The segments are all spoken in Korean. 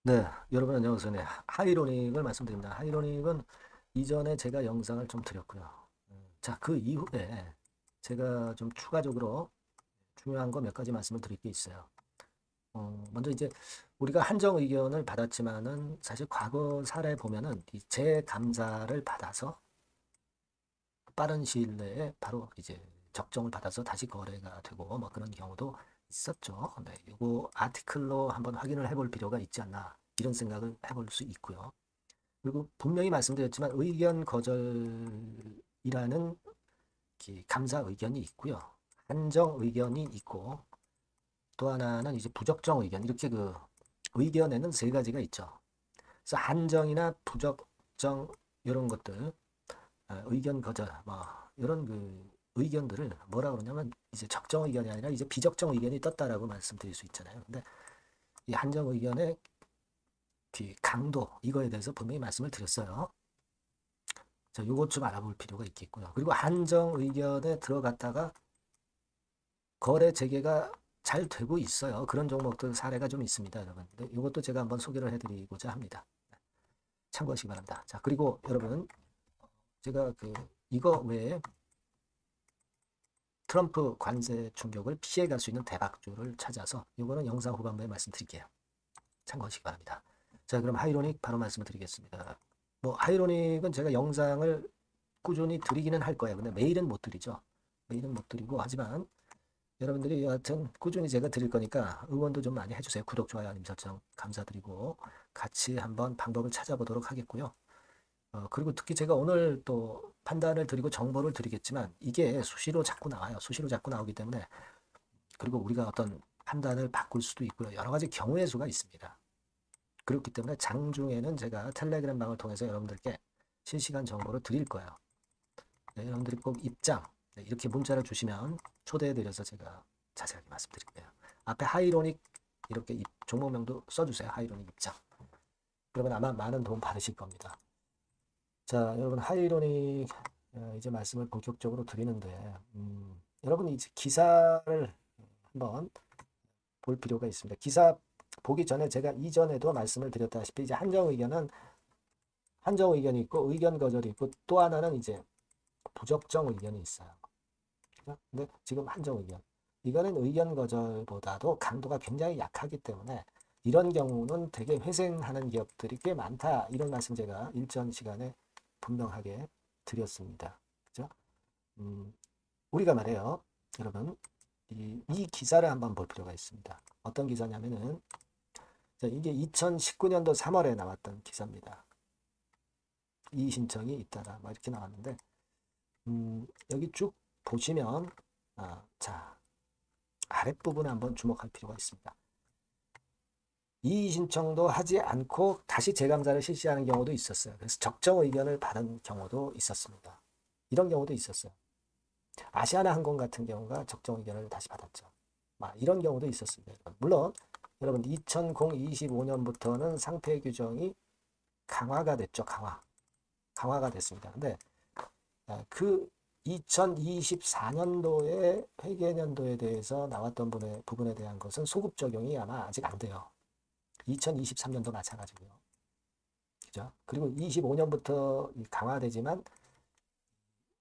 네, 여러분 안녕하세요. 네, 하이로닉을 말씀드립니다. 하이로닉은 이전에 제가 영상을 좀 드렸고요. 자, 그 이후에 제가 좀 추가적으로 중요한 거 몇 가지 말씀을 드릴 게 있어요. 먼저 이제 우리가 한정 의견을 받았지만은 사실 과거 사례 보면은 이 재감사를 받아서 빠른 시일 내에 바로 이제 적정을 받아서 다시 거래가 되고 뭐 그런 경우도 있었죠. 네, 이거 아티클로 한번 확인을 해볼 필요가 있지 않나 이런 생각을 해볼 수 있고요. 그리고 분명히 말씀드렸지만 의견 거절이라는 감사 의견이 있고요. 한정 의견이 있고 또 하나는 이제 부적정 의견 이렇게 그 의견에는 세 가지가 있죠. 그래서 한정이나 부적정 이런 것들 의견 거절 뭐 이런 그 의견들을 뭐라 그러냐면 이제 적정 의견이 아니라 이제 비적정 의견이 떴다라고 말씀드릴 수 있잖아요. 근데 이 한정 의견의 강도 이거에 대해서 분명히 말씀을 드렸어요. 자, 요것 좀 알아볼 필요가 있겠고요. 그리고 한정 의견에 들어갔다가 거래 재개가 잘 되고 있어요. 그런 종목들 사례가 좀 있습니다, 여러분. 근데 이것도 제가 한번 소개를 해드리고자 합니다. 참고하시기 바랍니다. 자, 그리고 여러분, 제가 이거 외에 트럼프 관세 충격을 피해갈 수 있는 대박주를 찾아서 이거는 영상 후반부에 말씀드릴게요. 참고하시기 바랍니다. 자, 그럼 하이로닉 바로 말씀을 드리겠습니다. 뭐 하이로닉은 제가 영상을 꾸준히 드리기는 할 거예요. 근데 매일은 못 드리죠. 매일은 못 드리고 하지만 여러분들이 여하튼 꾸준히 제가 드릴 거니까 응원도 좀 많이 해주세요. 구독, 좋아요, 알림 설정 감사드리고 같이 한번 방법을 찾아보도록 하겠고요. 그리고 특히 제가 오늘 또 판단을 드리고 정보를 드리겠지만 이게 수시로 자꾸 나와요. 수시로 자꾸 나오기 때문에 그리고 우리가 어떤 판단을 바꿀 수도 있고요. 여러 가지 경우의 수가 있습니다. 그렇기 때문에 장중에는 제가 텔레그램 방을 통해서 여러분들께 실시간 정보를 드릴 거예요. 네, 여러분들이 꼭 입장 이렇게 문자를 주시면 초대해드려서 제가 자세하게 말씀드릴게요. 앞에 하이로닉 이렇게 종목명도 써주세요. 하이로닉 입장. 그러면 아마 많은 도움 받으실 겁니다. 자, 여러분 하이로닉 이제 말씀을 본격적으로 드리는데 여러분 이제 기사를 한번 볼 필요가 있습니다. 기사 보기 전에 제가 이전에도 말씀을 드렸다시피 이제 한정 의견이 있고 의견 거절이 있고 또 하나는 이제 부적정 의견이 있어요. 근데 지금 한정 의견. 이거는 의견 거절보다도 강도가 굉장히 약하기 때문에 이런 경우는 되게 회생하는 기업들이 꽤 많다. 이런 말씀 제가 일전 시간에 분명하게 드렸습니다. 그죠? 음, 우리가 말해요. 여러분, 이 기사를 한번 볼 필요가 있습니다. 어떤 기사냐면은, 자, 이게 2019년도 3월에 나왔던 기사입니다. 이의 신청이 잇따라 막 이렇게 나왔는데, 여기 쭉 보시면, 자, 아랫부분에 한번 주목할 필요가 있습니다. 이의 신청도 하지 않고 다시 재감사를 실시하는 경우도 있었어요. 그래서 적정 의견을 받은 경우도 있었습니다. 이런 경우도 있었어요. 아시아나항공 같은 경우가 적정 의견을 다시 받았죠. 이런 경우도 있었습니다. 물론 여러분 2025년부터는 상폐 규정이 강화가 됐죠. 강화가 됐습니다. 근데 그 2024년도에 회계연도에 대해서 나왔던 부분에 대한 것은 소급 적용이 아마 아직 안 돼요. 2023년도 마찬가지고요. 그죠? 그리고 25년부터 강화되지만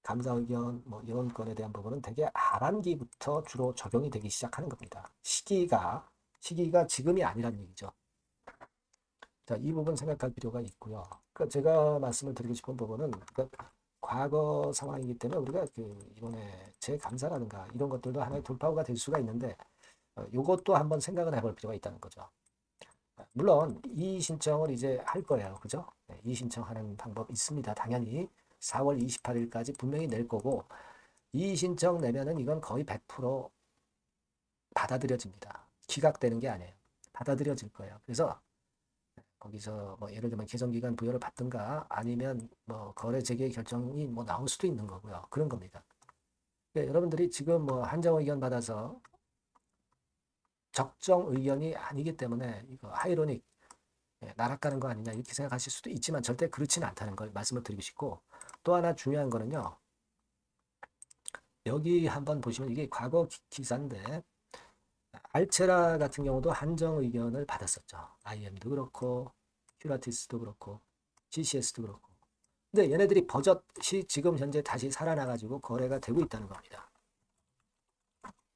감사 의견 뭐 이런 건에 대한 부분은 되게 하반기부터 주로 적용이 되기 시작하는 겁니다. 시기가 지금이 아니란 얘기죠. 자, 이 부분 생각할 필요가 있고요. 그러니까 제가 말씀을 드리고 싶은 부분은 그러니까 과거 상황이기 때문에 우리가 이번에 재감사라든가 이런 것들도 하나의 돌파구가 될 수가 있는데 이것도 한번 생각을 해볼 필요가 있다는 거죠. 물론 이의 신청을 이제 할 거예요. 그죠? 네, 이의 신청하는 방법 있습니다. 당연히 4월 28일까지 분명히 낼 거고 이의 신청 내면은 이건 거의 100% 받아들여집니다. 기각되는 게 아니에요. 받아들여질 거예요. 그래서 거기서 뭐 예를 들면 개정기간 부여를 받든가 아니면 뭐 거래 재개 결정이 뭐 나올 수도 있는 거고요. 그런 겁니다. 그러니까 여러분들이 지금 뭐 한정 의견 받아서 적정 의견이 아니기 때문에 이거 하이로닉 나락가는 거 아니냐 이렇게 생각하실 수도 있지만 절대 그렇지는 않다는 걸 말씀을 드리고 싶고 또 하나 중요한 거는요. 여기 한번 보시면 이게 과거 기사인데 알체라 같은 경우도 한정 의견을 받았었죠. IM도 그렇고 큐라티스도 그렇고 GCS도 그렇고. 근데 얘네들이 버젓이 지금 현재 다시 살아나가지고 거래가 되고 있다는 겁니다.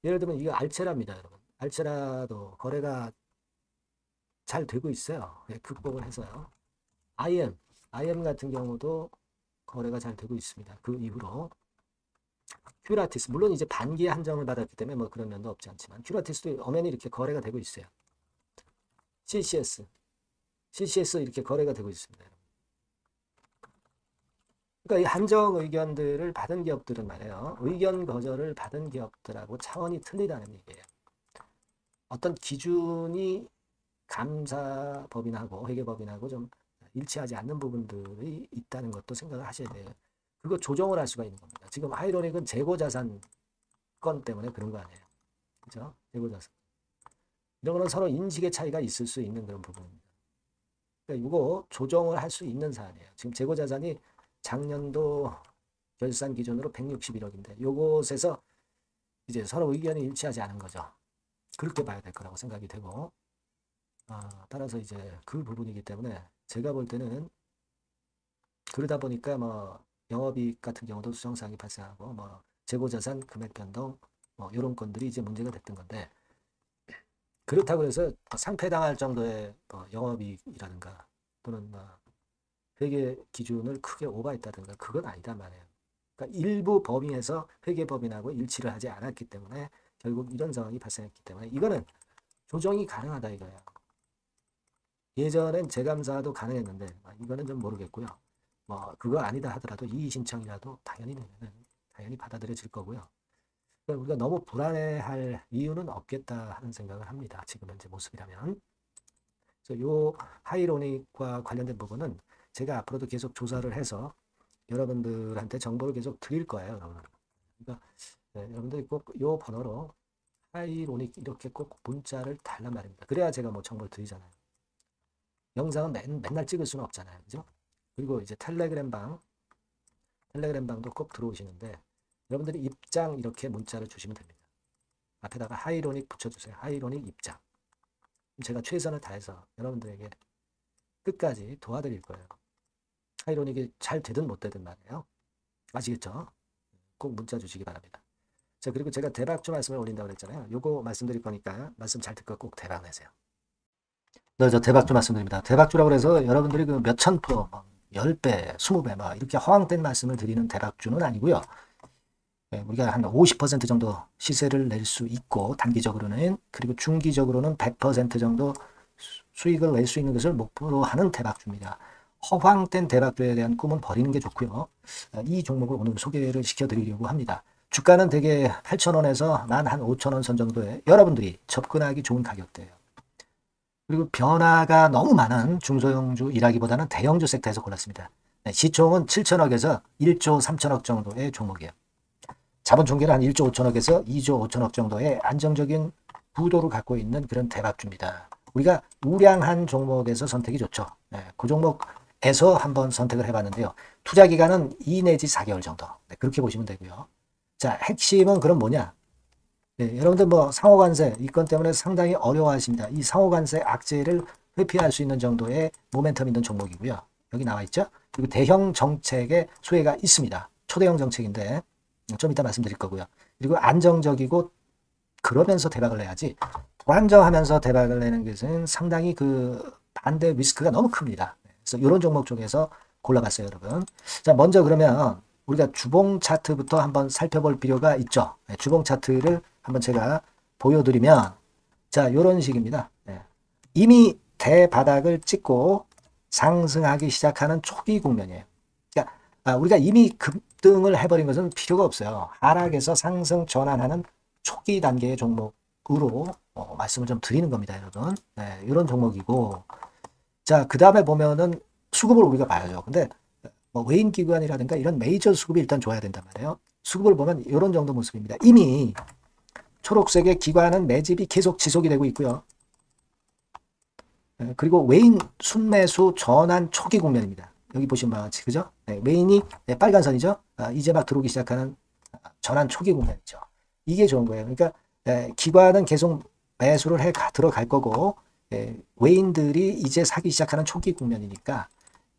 예를 들면 이거 알체라입니다, 여러분. 알체라도 거래가 잘 되고 있어요. 예, 극복을 해서요. IM 같은 경우도 거래가 잘 되고 있습니다. 그 이후로 큐라티스, 물론 이제 반기에 한정을 받았기 때문에 뭐 그런 면도 없지 않지만 큐라티스도 엄연히 이렇게 거래가 되고 있어요. CCS 이렇게 거래가 되고 있습니다. 그러니까 이 한정 의견들을 받은 기업들은 말이에요. 의견 거절을 받은 기업들하고 차원이 틀리다는 얘기예요. 어떤 기준이 감사법인하고 회계법인하고 좀 일치하지 않는 부분들이 있다는 것도 생각을 하셔야 돼요. 그거 조정을 할 수가 있는 겁니다. 지금 하이로닉은 재고자산 건 때문에 그런 거 아니에요. 그죠? 재고자산. 이런 거는 서로 인식의 차이가 있을 수 있는 그런 부분입니다. 그러니까 이거 조정을 할 수 있는 사안이에요. 지금 재고자산이 작년도 결산 기준으로 161억인데 요것에서 이제 서로 의견이 일치하지 않은 거죠. 그렇게 봐야 될 거라고 생각이 되고 따라서 이제 그 부분이기 때문에 제가 볼 때는 그러다 보니까 뭐 영업이익 같은 경우도 수정사항이 발생하고 뭐 재고자산 금액 변동 뭐 이런 건들이 이제 문제가 됐던 건데 그렇다고 해서 상폐당할 정도의 뭐 영업이익이라든가 또는 뭐 회계 기준을 크게 오버했다든가 그건 아니단 말이에요. 그러니까 일부 법인에서 회계법인하고 일치를 하지 않았기 때문에 결국 이런 상황이 발생했기 때문에 이거는 조정이 가능하다 이거예요. 예전엔 재감사도 가능했는데 이거는 좀 모르겠고요. 뭐 그거 아니다 하더라도 이의 신청이라도 당연히 받아들여질 거고요. 그러니까 우리가 너무 불안해할 이유는 없겠다 하는 생각을 합니다. 지금 현재 모습이라면. 그래서 요 하이로닉과 관련된 부분은 제가 앞으로도 계속 조사를 해서 여러분들한테 정보를 계속 드릴 거예요. 여러분. 그러니까 여러분들이 꼭 요 번호로 하이로닉 이렇게 꼭 문자를 달란 말입니다. 그래야 제가 뭐 정보를 드리잖아요. 영상은 맨날 찍을 수는 없잖아요. 그죠? 그리고 이제 텔레그램방도 꼭 들어오시는데 여러분들이 입장 이렇게 문자를 주시면 됩니다. 앞에다가 하이로닉 붙여주세요. 하이로닉 입장. 제가 최선을 다해서 여러분들에게 끝까지 도와드릴 거예요. 하이로닉이 잘 되든 못 되든 말이에요. 아시겠죠? 꼭 문자 주시기 바랍니다. 자, 그리고 제가 대박주 말씀을 올린다고 그랬잖아요. 요거 말씀드릴 거니까 말씀 잘 듣고 꼭 대박 내세요. 네, 저 대박주 말씀드립니다. 대박주라고 해서 여러분들이 그 몇천 프로, 10배, 20배 막 이렇게 허황된 말씀을 드리는 대박주는 아니고요. 우리가 한 50% 정도 시세를 낼 수 있고 단기적으로는 그리고 중기적으로는 100% 정도 수익을 낼 수 있는 것을 목표로 하는 대박주입니다. 허황된 대박주에 대한 꿈은 버리는 게 좋고요. 이 종목을 오늘 소개를 시켜드리려고 합니다. 주가는 대개 8,000원에서 한 5,000원 선 정도에 여러분들이 접근하기 좋은 가격대예요. 그리고 변화가 너무 많은 중소형주이라기보다는 대형주 섹터에서 골랐습니다. 시총은 7천억에서 1조 3천억 정도의 종목이에요. 자본 총계는 한 1조 5천억에서 2조 5천억 정도의 안정적인 부도를 갖고 있는 그런 대박주입니다. 우리가 우량한 종목에서 선택이 좋죠. 그 종목에서 한번 선택을 해봤는데요. 투자 기간은 2 내지 4개월 정도. 그렇게 보시면 되고요. 자, 핵심은 그럼 뭐냐? 여러분들 뭐 상호관세 이 건 때문에 상당히 어려워하십니다. 이 상호관세 악재를 회피할 수 있는 정도의 모멘텀 있는 종목이고요. 여기 나와 있죠. 그리고 대형 정책의 수혜가 있습니다. 초대형 정책인데 좀 이따 말씀드릴 거고요. 그리고 안정적이고 그러면서 대박을 내야지 불안정하면서 대박을 내는 것은 상당히 그 반대 리스크가 너무 큽니다. 그래서 이런 종목 중에서 골라봤어요, 여러분. 자, 먼저 그러면 우리가 주봉 차트부터 한번 살펴볼 필요가 있죠. 주봉 차트를 한번 제가 보여드리면 자, 이런 식입니다. 이미 대바닥을 찍고 상승하기 시작하는 초기 국면이에요. 그러니까 우리가 이미 급등을 해버린 것은 필요가 없어요. 하락에서 상승 전환하는 초기 단계의 종목으로 말씀을 좀 드리는 겁니다, 여러분. 이런 종목이고 자, 그 다음에 보면은 수급을 우리가 봐야죠. 근데 뭐 외인 기관이라든가 이런 메이저 수급이 일단 좋아야 된단 말이에요. 수급을 보면 이런 정도 모습입니다. 이미 초록색의 기관은 매집이 계속 지속이 되고 있고요. 그리고 외인 순매수 전환 초기 국면입니다. 여기 보시면 바와 같이 그죠? 외인이 빨간 선이죠. 이제 막 들어오기 시작하는 전환 초기 국면이죠. 이게 좋은 거예요. 그러니까 기관은 계속 매수를 들어갈 거고, 외인들이 이제 사기 시작하는 초기 국면이니까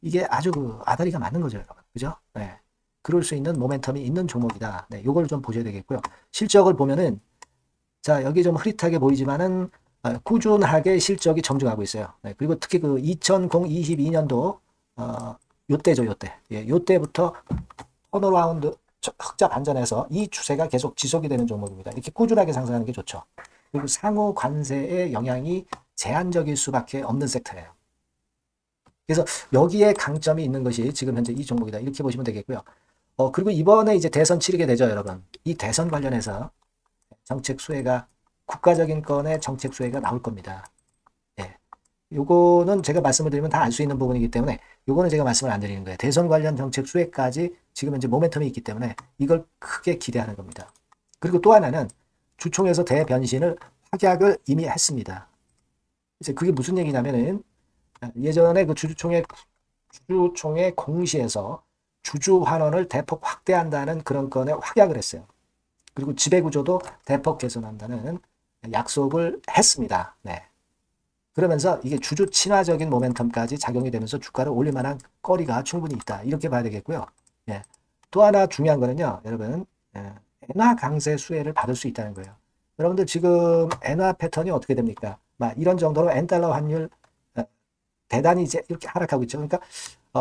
이게 아주 아다리가 맞는 거죠, 여러분. 그죠? 네. 그럴 수 있는 모멘텀이 있는 종목이다. 네, 요걸 좀 보셔야 되겠고요. 실적을 보면은, 자, 여기 좀 흐릿하게 보이지만은, 꾸준하게 실적이 정중하고 있어요. 네, 그리고 특히 그 2022년도, 요때죠, 요때. 예, 요때부터 턴어라운드, 흑자 반전해서 이 추세가 계속 지속이 되는 종목입니다. 이렇게 꾸준하게 상승하는 게 좋죠. 그리고 상호 관세의 영향이 제한적일 수밖에 없는 섹터예요. 그래서 여기에 강점이 있는 것이 지금 현재 이 종목이다. 이렇게 보시면 되겠고요. 그리고 이번에 이제 대선 치르게 되죠, 여러분. 이 대선 관련해서 정책 수혜가, 국가적인 건의 정책 수혜가 나올 겁니다. 예. 요거는 제가 말씀을 드리면 다 알 수 있는 부분이기 때문에 요거는 제가 말씀을 안 드리는 거예요. 대선 관련 정책 수혜까지 지금 현재 모멘텀이 있기 때문에 이걸 크게 기대하는 겁니다. 그리고 또 하나는 주총에서 대변신을 확약을 이미 했습니다. 이제 그게 무슨 얘기냐면은 예전에 그 주주총회 공시에서 주주 환원을 대폭 확대한다는 그런 건에 확약을 했어요. 그리고 지배구조도 대폭 개선한다는 약속을 했습니다. 네. 그러면서 이게 주주 친화적인 모멘텀까지 작용이 되면서 주가를 올릴 만한 거리가 충분히 있다. 이렇게 봐야 되겠고요. 예. 또 하나 중요한 거는요, 여러분, 엔화 강세 수혜를 받을 수 있다는 거예요. 여러분들 지금 엔화 패턴이 어떻게 됩니까? 막 이런 정도로 엔달러 환율 대단히 이제 이렇게 하락하고 있죠. 그러니까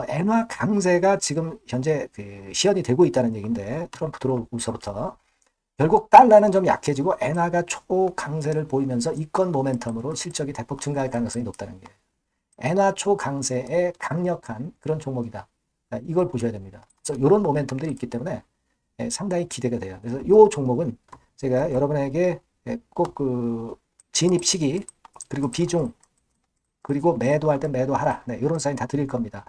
엔화 강세가 지금 현재 시연이 되고 있다는 얘기인데, 트럼프 들어오고서부터 결국 달러는 좀 약해지고 엔화가 초강세를 보이면서 이권 모멘텀으로 실적이 대폭 증가할 가능성이 높다는 게, 엔화 초강세의 강력한 그런 종목이다. 이걸 보셔야 됩니다. 그래서 이런 모멘텀들이 있기 때문에 상당히 기대가 돼요. 그래서 이 종목은 제가 여러분에게 꼭 그 진입 시기, 그리고 비중, 그리고 매도할 때 매도하라. 네, 이런 사인 다 드릴 겁니다.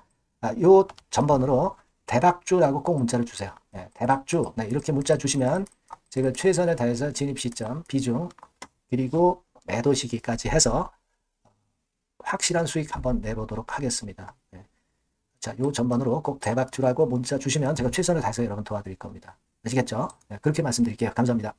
요 전번으로 대박주라고 꼭 문자를 주세요. 네, 대박주. 네, 이렇게 문자 주시면 제가 최선을 다해서 진입 시점, 비중, 그리고 매도 시기까지 해서 확실한 수익 한번 내보도록 하겠습니다. 네. 자, 요 전번으로 꼭 대박주라고 문자 주시면 제가 최선을 다해서 여러분 도와드릴 겁니다. 아시겠죠? 네, 그렇게 말씀드릴게요. 감사합니다.